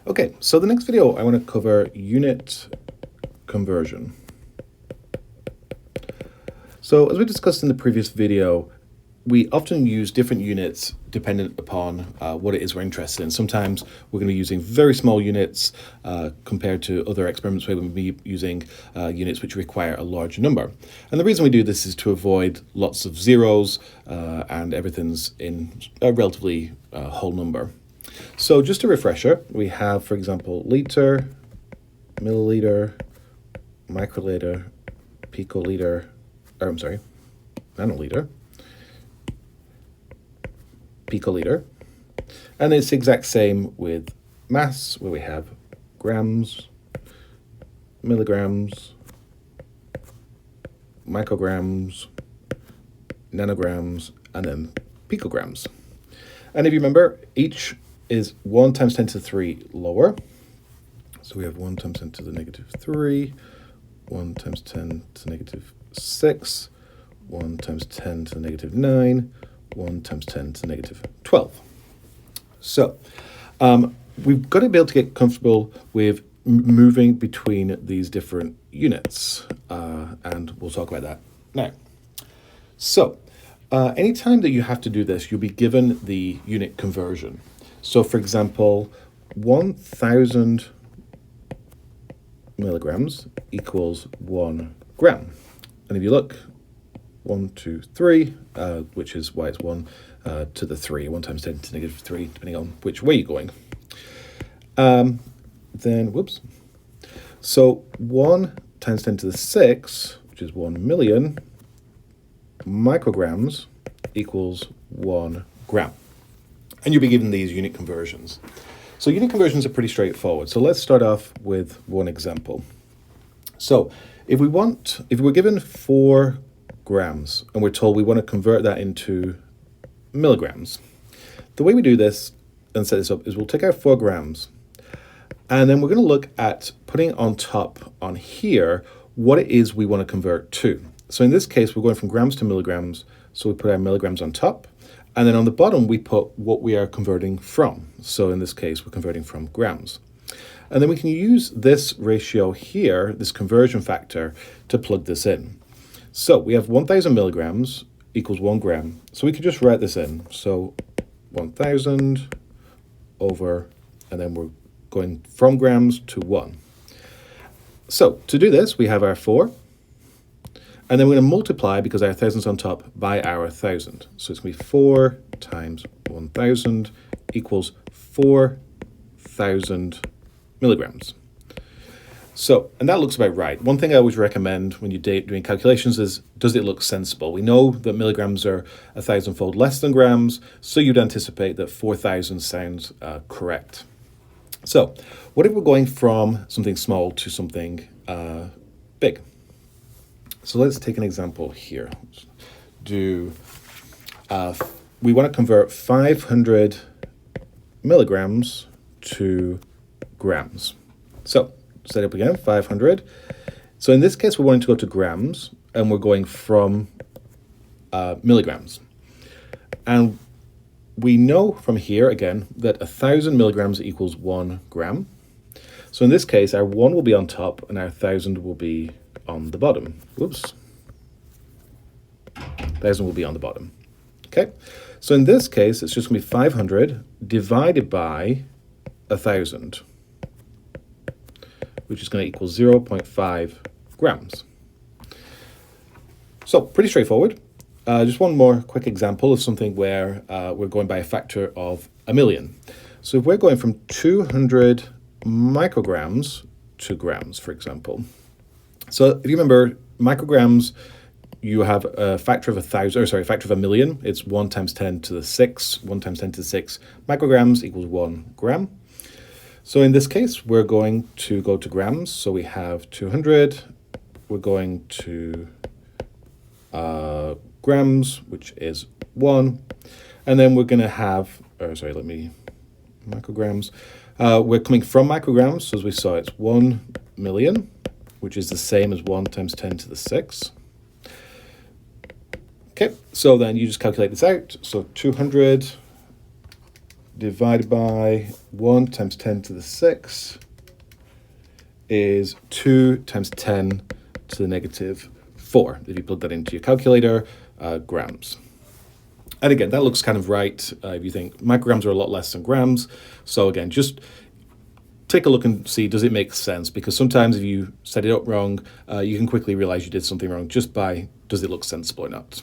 Okay, so the next video I want to cover unit conversion. So as we discussed in the previous video, we often use different units dependent upon what it is we're interested in. Sometimes we're going to be using very small units compared to other experiments where we'll be using units which require a large number. And the reason we do this is to avoid lots of zeros and everything's in a relatively whole number. So just a refresher, we have, for example, liter, milliliter, microliter, picoliter, nanoliter, picoliter. And it's the exact same with mass, where we have grams, milligrams, micrograms, nanograms, and then picograms. And if you remember, each is 1 times 10 to the 3 lower. So we have 1 times 10 to the negative 3, 1 times 10 to the negative 6, 1 times 10 to the negative 9, 1 times 10 to the negative 12. So we've got to be able to get comfortable with moving between these different units, and we'll talk about that now. So anytime that you have to do this, you'll be given the unit conversion. So for example, 1,000 milligrams equals 1 gram. And if you look, 1, 2, 3, which is why it's 1 to the 3, 1 times 10 to the negative 3, depending on which way you're going. So 1 times 10 to the 6, which is 1 million, micrograms equals 1 gram. And you'll be given these unit conversions. So unit conversions are pretty straightforward. So let's start off with one example. So if we're given 4 grams and we're told we want to convert that into milligrams, the way we do this and set this up is we'll take our 4 grams and then we're going to look at putting on top on here what it is we want to convert to. So in this case, we're going from grams to milligrams. So we put our milligrams on top. And then on the bottom, we put what we are converting from. So in this case, we're converting from grams. And then we can use this ratio here, this conversion factor, to plug this in. So we have 1,000 milligrams equals 1 gram. So we can just write this in. So 1,000 over, and then we're going from grams to 1. So to do this, we have our 4. And then we're going to multiply, because our 1,000's on top, by our 1,000. So it's going to be 4 times 1,000 equals 4,000 milligrams. So, and that looks about right. One thing I always recommend when you're doing calculations is, does it look sensible? We know that milligrams are 1,000-fold less than grams, so you'd anticipate that 4,000 sounds correct. So, what if we're going from something small to something big? So let's take an example here. We want to convert 500 milligrams to grams. So set up again, 500. So in this case, we're wanting to go to grams, and we're going from milligrams. And we know from here, again, that 1,000 milligrams equals 1 gram. So in this case, our 1 will be on top, and our 1,000 will be on the bottom. 1,000 will be on the bottom. Okay, so in this case, it's just going to be 500 divided by 1,000, which is going to equal 0.5 grams. So pretty straightforward. Just one more quick example of something where we're going by a factor of 1,000,000. So if we're going from 200 micrograms to grams, for example. So if you remember, micrograms, you have a factor of 1,000,000. It's 1 times 10 to the 6. 1 times 10 to the 6 micrograms equals 1 gram. So in this case, we're going to go to grams. So we have 200. We're going to grams, which is 1. And then we're going to have, micrograms. We're coming from micrograms. So as we saw, it's 1 million, which is the same as 1 times 10 to the 6. Okay, so then you just calculate this out. So 200 divided by 1 times 10 to the 6 is 2 times 10 to the negative 4. If you plug that into your calculator, grams. And again, that looks kind of right if you think micrograms are a lot less than grams. So again, just take a look and see, does it make sense? Because sometimes if you set it up wrong, you can quickly realize you did something wrong just by, does it look sensible or not?